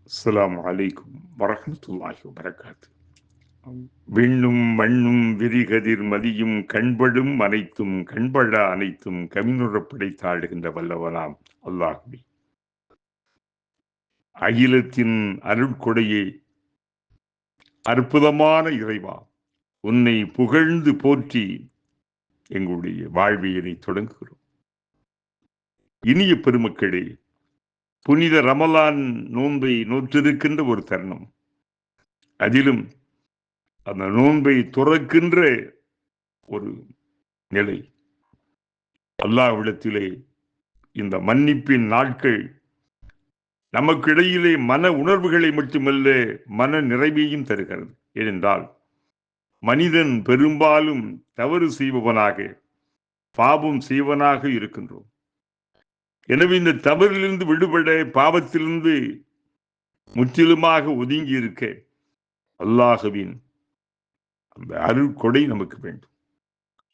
அஸ்ஸலாமு அலைக்கும் வரஹ்மத்துல்லாஹி வபரகாத்து. விண்ணும் மண்ணும் விரிகதிர் மதியும் கண்படும் அனைத்தும் கண்படா அனைத்தும் கவினுறப் படைத்தாடுகின்ற வல்லவனாம் அல்லாஹ்வே, அகிலத்தின் அருட்கொடையே, அற்புதமான இறைவா, உன்னை புகழ்ந்து போற்றி எங்களுடைய வாழ்வியலை தொடங்குகிறோம். இனிய பெருமக்களே, புனித ரமலான் நோன்பை நோற்றிருக்கின்ற ஒரு தருணம். அதிலும் அந்த நோன்பை துறக்கின்ற ஒரு நிலை. அல்லாஹ்விடத்திலே இந்த மன்னிப்பின் நாட்கள் நமக்கிடையிலே மன உணர்வுகளை மட்டுமல்ல, மன நிறைவையும் தருகிறது. ஏனென்றால் மனிதன் பெரும்பாலும் தவறு செய்பவனாக, பாவம் செய்வனாக இருக்கின்றோம். எனவே இந்த தவறிலிருந்து விடுபட, பாவத்திலிருந்து முற்றிலுமாக ஒதுங்கி இருக்க அல்லாஹ்வின் அந்த அருட்கொடை நமக்கு வேண்டும்.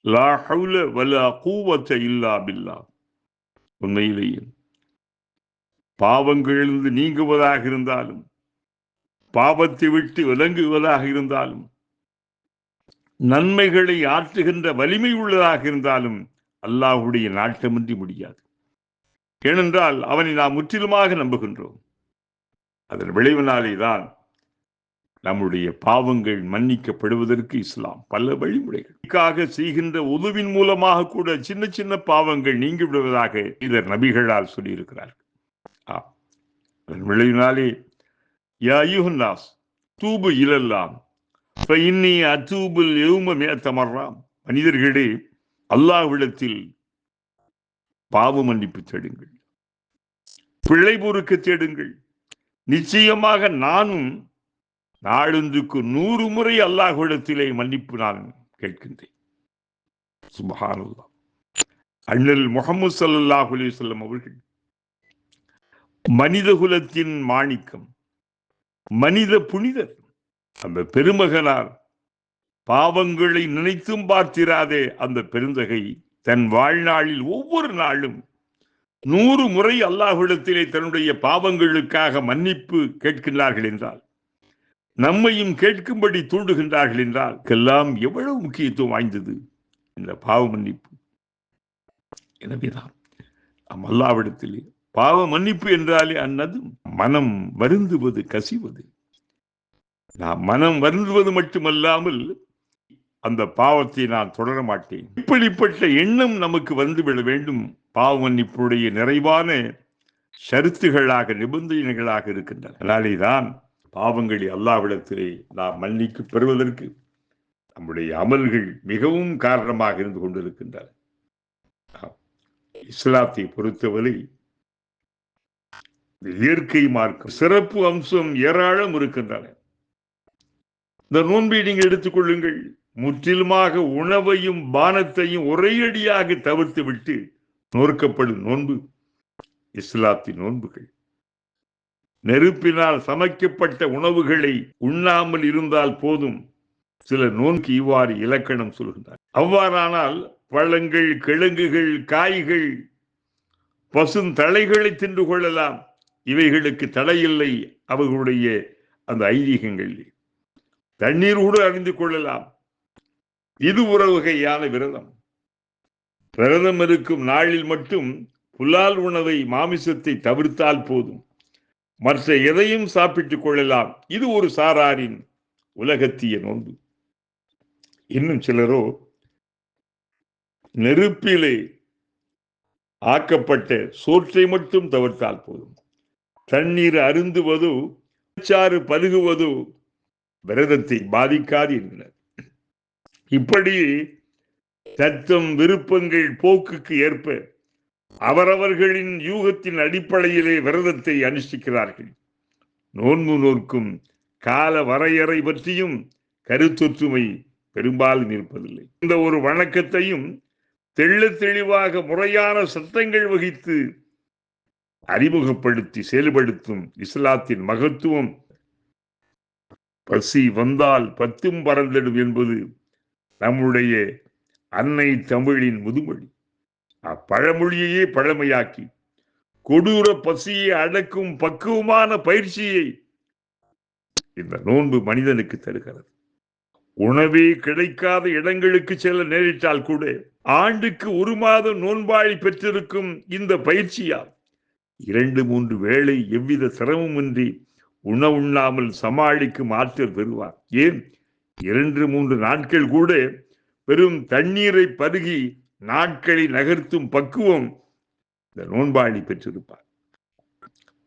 லா ஹவுல வலா குவத்த இல்லா பில்லாஹ். உண்மையிலேயே பாவங்களிலிருந்து நீங்குவதாக இருந்தாலும், பாவத்தை விட்டு விலங்குவதாக இருந்தாலும், நன்மைகளை ஆற்றுகின்ற வலிமை உள்ளதாக இருந்தாலும் அல்லாஹ்வுடைய நாட்டமின்றி முடியாது. ஏனென்றால் அவனை நாம் முற்றிலுமாக நம்புகின்றோம். அதன் விளைவினாலேதான் நம்முடைய பாவங்கள் மன்னிக்கப்படுவதற்கு இஸ்லாம் பல வழிமுறைகளுக்காக செய்கின்ற உதவின் மூலமாக கூட சின்ன சின்ன பாவங்கள் நீங்கி விடுவதாக இதர் நபிகளால் சொல்லியிருக்கிறார்கள். அதன் விளைவினாலே யா அய்யுஹன் நாஸ் தூபு இலல்லாம் ஃபஇன்னி அதூபுல் யௌம மிஅத மர்ரா. மனிதர்களே, அல்லாஹ்விடத்தில் பாவ மன்னிப்பு தேடுங்கள், பிழை பொறுக்க தேடுங்கள். நிச்சயமாக நானும் நாளொன்றுக்கு 100 முறை அல்லாஹ்விடத்திலே மன்னிப்பு நான் கேட்கின்றேன். சுப்ஹானல்லாஹ். அண்ணல் முஹம்மது ஸல்லல்லாஹு அலைஹி வஸல்லம் அவர்கள் மனித குலத்தின் மாணிக்கம், மனித புனிதர். அந்த பெருமகனார் பாவங்களை நினைத்தும் பார்த்திராதே அந்த பெருந்தகை தன் வாழ்நாளில் ஒவ்வொரு நாளும் 100 முறை அல்லாஹ்விடத்திலே தன்னுடைய பாவங்களுக்காக மன்னிப்பு கேட்கின்றார்கள் என்றால், நம்மையும் கேட்கும்படி தூண்டுகின்றார்கள் என்றால், எல்லாம் எவ்வளவு முக்கியத்துவம் வாய்ந்தது இந்த பாவ மன்னிப்பு. எனவேதான் நம் அல்லாஹ்விடத்திலே பாவ மன்னிப்பு என்றாலே அன்னது மனம் வருந்துவது, கசிவது. நான் மனம் வருந்துவது மட்டுமல்லாமல் அந்த பாவத்தை நான் தொடர மாட்டேன். இப்படிப்பட்ட எண்ணம் நமக்கு வந்துவிட வேண்டும். பாவ மன்னிப்புடைய நிறைவான ஷருத்துகளாக, நிபந்தனைகளாக இருக்கின்றன. அதனாலேதான் பாவங்களை அல்லாஹ்விடத்திலே நாம் மன்னிக்கு பெறுவதற்கு நம்முடைய அமல்கள் மிகவும் காரணமாக இருந்து கொண்டிருக்கின்றன. இஸ்லாத்தை பொறுத்தவரை இயற்கை மார்க்கம், சிறப்பு அம்சம் ஏராளம் இருக்கின்றன. இந்த நோன்பை நீங்கள் எடுத்துக்கொள்ளுங்கள். முற்றிலுமாக உணவையும் பானத்தையும் ஒரேயடியாக தவிர்த்து விட்டு நோக்கப்படும் நோன்பு இஸ்லாத்தின் நோன்புகள். நெருப்பினால் சமைக்கப்பட்ட உணவுகளை உண்ணாமல் இருந்தால் போதும். சில நோன்புக்கு இவ்வாறு இலக்கணம் சொல்கின்றார். அவ்வாறானால் பழங்கள், கிழங்குகள், காய்கள், பசுந்தலைகளை தின்று கொள்ளலாம். இவைகளுக்கு தடையில்லை அவர்களுடைய அந்த ஐதீகங்கள். தண்ணீர் கூட அறிந்து கொள்ளலாம். இது ஒரு வகையான விரதம். விரதம் இருக்கும் நாளில் மட்டும் புலால் உணவை, மாமிசத்தை தவிர்த்தால் போதும். மற்ற எதையும் சாப்பிட்டுக் கொள்ளலாம். இது ஒரு சாராரின் உலகத்திய நோன்பு. இன்னும் சிலரோ நெருப்பிலே ஆக்கப்பட்ட சோற்றை மட்டும் தவிர்த்தால் போதும். தண்ணீர் அருந்துவதோ, சாறு பருகுவதோ விரதத்தை பாதிக்காது என்கிறார். இப்படி தத்தம் விருப்பங்கள் போக்குக்கு ஏற்ப அவரவர்களின் யூகத்தின் அடிப்படையிலே விரதத்தை அனுஷ்டிக்கிறார்கள். நோன்பு நோக்கும் கால வரையறை பற்றியும் கருத்தொற்றுமை பெரும்பாலும் இருப்பதில்லை. இந்த ஒரு வணக்கத்தையும் தெள்ள தெளிவாக முறையான சட்டங்கள் வகித்து அறிமுகப்படுத்தி செயல்படுத்தும் இஸ்லாத்தின் மகத்துவம். பசி வந்தால் பத்தும் பறந்திடும் என்பது நம்முடைய அன்னை தமிழின் முதுமொழி. அப்பழமொழியையே பழமையாக்கி கொடூர பசியை அடக்கும் பக்குவமான பயிற்சியை இந்த நோன்பு மனிதனுக்கு தருகிறது. உணவே கிடைக்காத இடங்களுக்கு செல்ல நேரிட்டால் கூட ஆண்டுக்கு 1 மாதம் நோன்பாளி பெற்றிருக்கும் இந்த பயிற்சியால் 2-3 வேளை எவ்வித சிரமமின்றி உண்ணாமல் சமாளிக்கும் ஆற்றல் பெறுவார். ஏன் 2-3 நாட்கள் கூட பெரும் தண்ணீரை பருகி நாட்களை நகர்த்தும் பக்குவம் இந்த நோன்பாளி பெற்றிருப்பார்.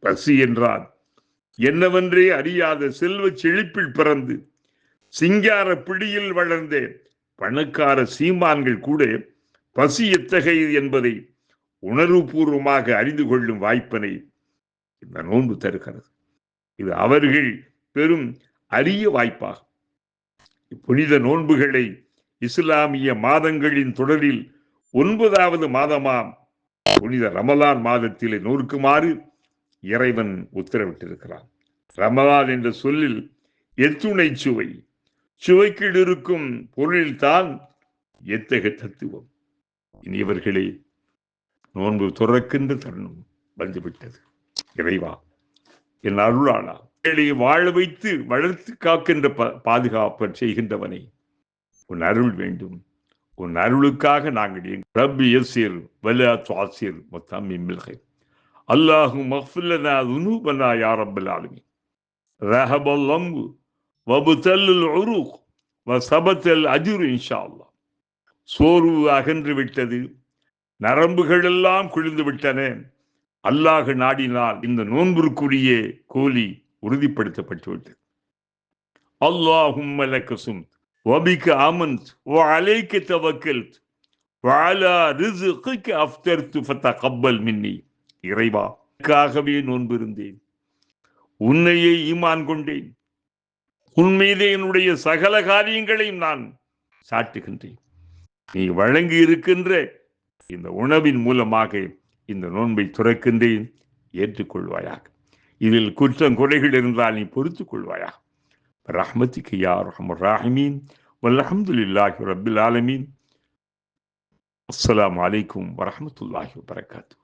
பசி என்றால் என்னவென்றே அறியாத செல்வ செழிப்பில் பிறந்து சிங்கார பிடியில் வளர்ந்த பணக்கார சீமான்கள் கூட பசி எத்தகையது என்பதை உணர்வுபூர்வமாக அறிந்து கொள்ளும் வாய்ப்பினை இந்த நோன்பு தருகிறது. இது அவர்கள் பெரும் அரிய வாய்ப்பாகும். புனித நோன்புகளை இஸ்லாமிய மாதங்களின் தொடரில் 9வது மாதமாம் புனித ரமலான் மாதத்திலே நோக்குமாறு இறைவன் உத்தரவிட்டிருக்கிறான். ரமலான் என்ற சொல்லில் எத்துணை சுவை, சுவைக்குள் இருக்கும் பொருளில்தான் எத்தகைய தத்துவம். இனியவர்களே, நோன்பு துறக்கின்ற தருணம் வந்துவிட்டது. இறைவா, என் அருளாளா, வாழ வைத்து வளர்த்து காக்கின்ற பாதுகாப்பு செய்கின்றவனை, உன் அருள் வேண்டும். உன் அருளுக்காக நாங்கள் ரப்பி யஸ்ஸிர் வலா துஅஸ்ஸிர் வதம்மில் கைர். அல்லாஹும்ம இக்ஃபிர் லனா ذுனூபனா யா ரப்பல் ஆலமீன். ரஹபல் லம்வு வபதல் உரூக் வஸபதல் அஜ்ர் இன்ஷா அல்லாஹ். சோர்வு அகன்று விட்டது, நரம்புகள் எல்லாம் குளிர்ந்து விட்டன. அல்லாஹ் நாடினால் இந்த நோன்பிற்குரிய கூலி உறுதிப்படுத்தப்பட்டு விட்டது. அல்லாஹும்ம லக சும்த் வபிக ஆமன்த் வஅலைக தவக்கல்த் வஅலா ரிஸ்கிக அஃப்தர்து ஃபதகப்பல் மின்னி. இறைவா, உனக்காகவே நோன்பிருந்தேன், உன்னையே ஈமான் கொண்டேன், உன் மீதே என்னுடைய சகல காரியங்களையும் நான் சாட்டுகின்றேன். நீ வழங்கி இருக்கின்ற இந்த உணவின் மூலமாக இந்த நோன்பை துறக்கின்றேன், ஏற்றுக்கொள்வாயாக. இதில் குற்றம் குறைகள் இருந்தால் நீ பொறுத்துக் கொள்வாயாக. ரஹ்மத்திக யா அர்ஹமர் ராஹிமீன். வல்ஹம்துலில்லாஹி ரப்பில் ஆலமீன். அஸ்ஸலாமு அலைக்கும் வரஹ்மத்துல்லாஹி வபரகாத்துஹு.